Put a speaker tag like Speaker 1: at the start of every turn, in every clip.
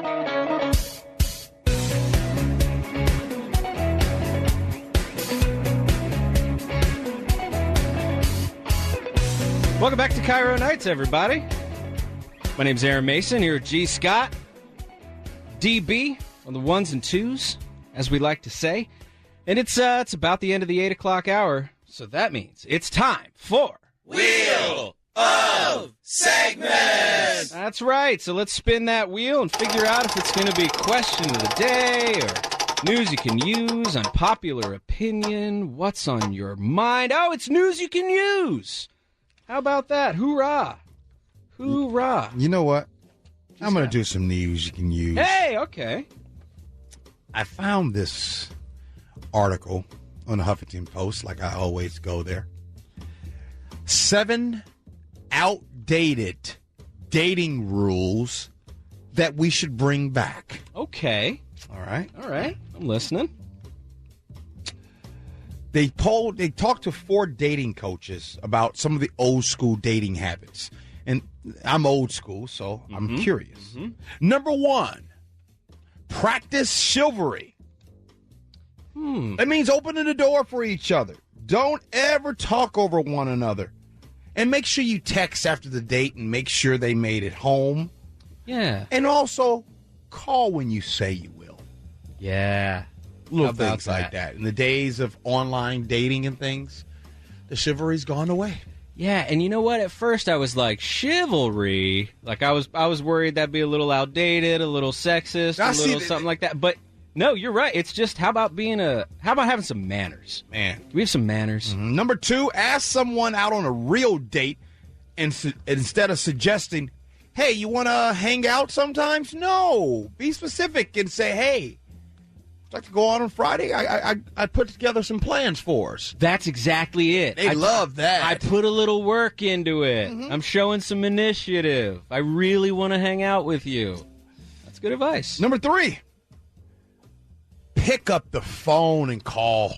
Speaker 1: Welcome back to KIRO Nights, everybody. My name's Aaron Mason, here with G. Scott, DB on the ones and twos, as we like to say. And it's about the end of the 8 o'clock hour, so that means it's time for
Speaker 2: Wheel of Segments!
Speaker 1: That's right, so let's spin that wheel and figure out if it's going to be question of the day or news you can use, unpopular opinion, what's on your mind. Oh, it's news you can use! How about that? Hoorah! Hoorah!
Speaker 3: You know what? I'm going to do some news you can use.
Speaker 1: Hey, okay.
Speaker 3: I found this article on the Huffington Post, like I always go there. 7 outdated dating rules that we should bring back.
Speaker 1: Okay.
Speaker 3: All right.
Speaker 1: I'm listening.
Speaker 3: They talked to 4 dating coaches about some of the old school dating habits. And I'm old school, so I'm curious. Mm-hmm. Number 1, practice chivalry. That means opening the door for each other. Don't ever talk over one another. And make sure you text after the date and make sure they made it home.
Speaker 1: Yeah.
Speaker 3: And also call when you say you will.
Speaker 1: Yeah.
Speaker 3: Little things like that. In the days of online dating and things, the chivalry's gone away.
Speaker 1: Yeah, and you know what? At first I was like, chivalry? Like I was worried that'd be a little outdated, a little sexist, something like that. But no, you're right. It's just how about having some manners?
Speaker 3: Man.
Speaker 1: Do we have some manners?
Speaker 3: Mm-hmm. Number 2, ask someone out on a real date and instead of suggesting, hey, you want to hang out sometimes? No. Be specific and say, hey, I'd like to go out on Friday. I put together some plans for us.
Speaker 1: That's exactly it.
Speaker 3: They love that.
Speaker 1: I put a little work into it. Mm-hmm. I'm showing some initiative. I really want to hang out with you. That's good advice.
Speaker 3: Number 3, pick up the phone and call.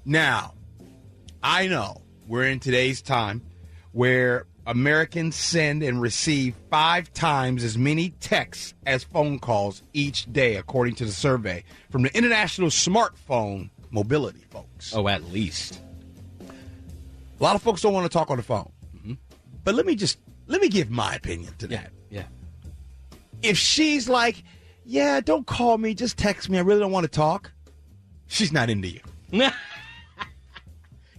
Speaker 3: Now, I know we're in today's time where Americans send and receive 5 times as many texts as phone calls each day, according to the survey from the International Smartphone Mobility folks.
Speaker 1: Oh, at least.
Speaker 3: A lot of folks don't want to talk on the phone. Mm-hmm. But let me give my opinion to that.
Speaker 1: Yeah.
Speaker 3: If she's like, yeah, don't call me, just text me, I really don't want to talk, she's not into you.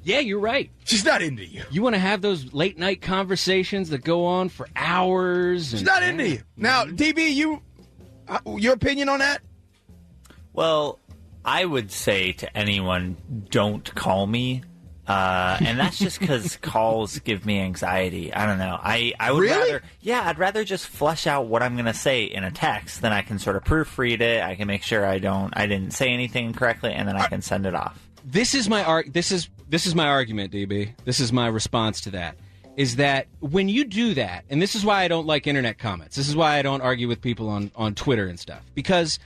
Speaker 1: Yeah, you're right.
Speaker 3: She's not into you.
Speaker 1: You want to have those late night conversations that go on for hours.
Speaker 3: She's not into you. Now, DB, your opinion on that?
Speaker 2: Well, I would say to anyone, don't call me. And that's just because calls give me anxiety. I don't know. I would
Speaker 3: really?
Speaker 2: I'd rather just flesh out what I'm going to say in a text. Then I can sort of proofread it. I can make sure I didn't say anything incorrectly, and then I can send it off.
Speaker 1: This is my argument, DB. This is my response to that. Is that when you do that, and this is why I don't like internet comments. This is why I don't argue with people on Twitter and stuff. Because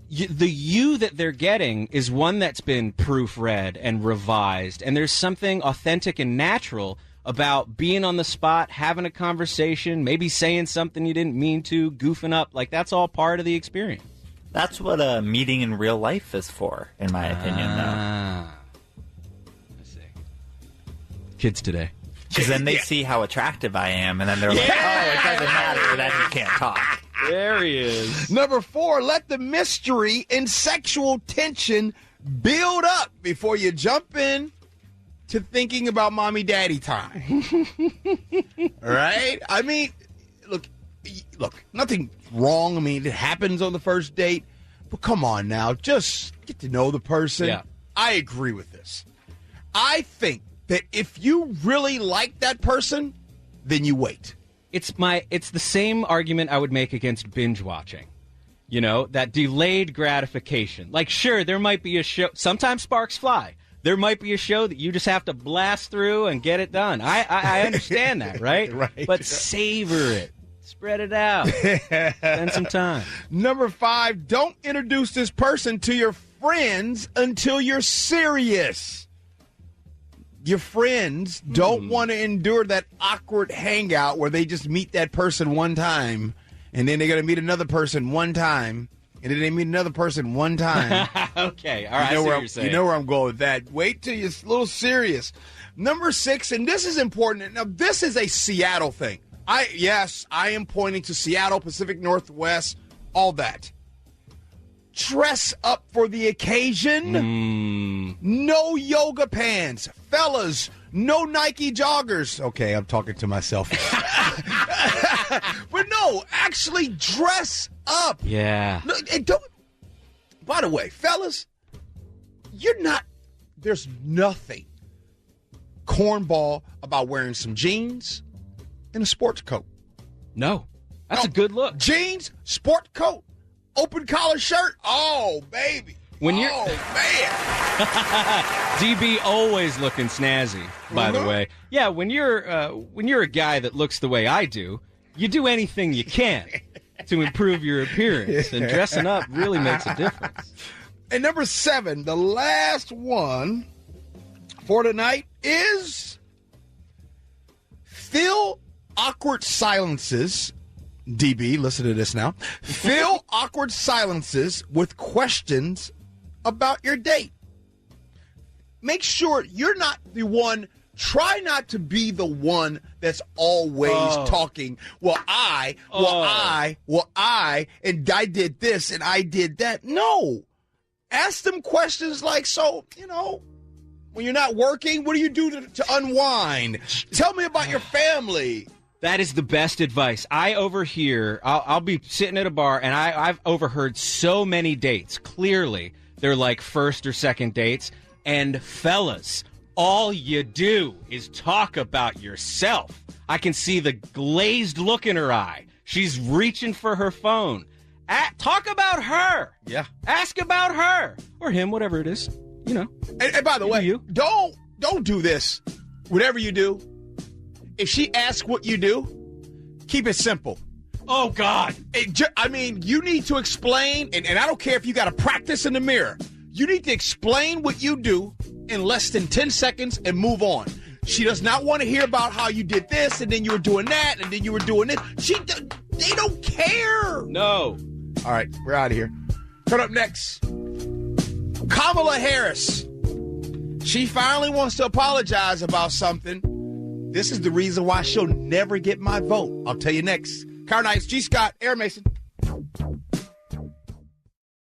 Speaker 1: the you that they're getting is one that's been proofread and revised, and there's something authentic and natural about being on the spot, having a conversation, maybe saying something you didn't mean to, goofing up. Like, that's all part of the experience.
Speaker 2: That's what a meeting in real life is for, in my opinion, though.
Speaker 1: I see. Kids today.
Speaker 2: Because then they see how attractive I am, and then they're like, oh, it doesn't matter that he can't talk.
Speaker 1: There he is.
Speaker 3: Number 4, let the mystery and sexual tension build up before you jump in to thinking about mommy-daddy time. All right? I mean, look, nothing wrong. I mean, it happens on the first date. But come on now, just get to know the person.
Speaker 1: Yeah.
Speaker 3: I agree with this. I think that if you really like that person, then you wait.
Speaker 1: It's the same argument I would make against binge watching. You know, that delayed gratification. Like, sure, there might be a show. Sometimes sparks fly. There might be a show that you just have to blast through and get it done. I understand that, right?
Speaker 3: Right.
Speaker 1: But savor it. Spread it out. Spend some time.
Speaker 3: Number 5, don't introduce this person to your friends until you're serious. Your friends don't want to endure that awkward hangout where they just meet that person one time and then they're going to meet another person one time, and then they meet another person one time.
Speaker 1: Okay, all right,
Speaker 3: you know
Speaker 1: I see
Speaker 3: where
Speaker 1: what you're saying.
Speaker 3: You know where I'm going with that. Wait till you're a little serious. Number 6, and this is important. Now, this is a Seattle thing. I am pointing to Seattle, Pacific Northwest, all that. Dress up for the occasion. No yoga pants. Fellas, no Nike joggers. Okay, I'm talking to myself. But no, actually dress up.
Speaker 1: Yeah.
Speaker 3: No, and don't. By the way, fellas, there's nothing cornball about wearing some jeans and a sports coat.
Speaker 1: No. That's a good look.
Speaker 3: Jeans, sport coat, open collar shirt. Oh, baby.
Speaker 1: When you're
Speaker 3: man.
Speaker 1: DB always looking snazzy, by the way. Yeah, when you're a guy that looks the way I do, you do anything you can to improve your appearance, and dressing up really makes a difference.
Speaker 3: And number 7, the last one for tonight is fill awkward silences. DB, listen to this now. Fill awkward silences with questions about your date. Make sure you're not the one. Try not to be the one that's always talking. Well, I, and I did this and I did that. No. Ask them questions like, so, when you're not working, what do you do to unwind? Tell me about your family.
Speaker 1: That is the best advice. I overhear, I'll be sitting at a bar, and I've overheard so many dates. Clearly, they're like first or second dates. And fellas, all you do is talk about yourself. I can see the glazed look in her eye. She's reaching for her phone. Talk about her.
Speaker 3: Yeah.
Speaker 1: Ask about her. Or him, whatever it is. And
Speaker 3: by the way, don't do this. Whatever you do, if she asks what you do, keep it simple.
Speaker 1: Oh, God.
Speaker 3: You need to explain, and I don't care if you got to practice in the mirror. You need to explain what you do in less than 10 seconds and move on. She does not want to hear about how you did this, and then you were doing that, and then you were doing this. They don't care.
Speaker 1: No.
Speaker 3: All right, we're out of here. Coming up next, Kamala Harris. She finally wants to apologize about something. This is the reason why she'll never get my vote. I'll tell you next. KIRO Nights, G. Scott, Air Mason.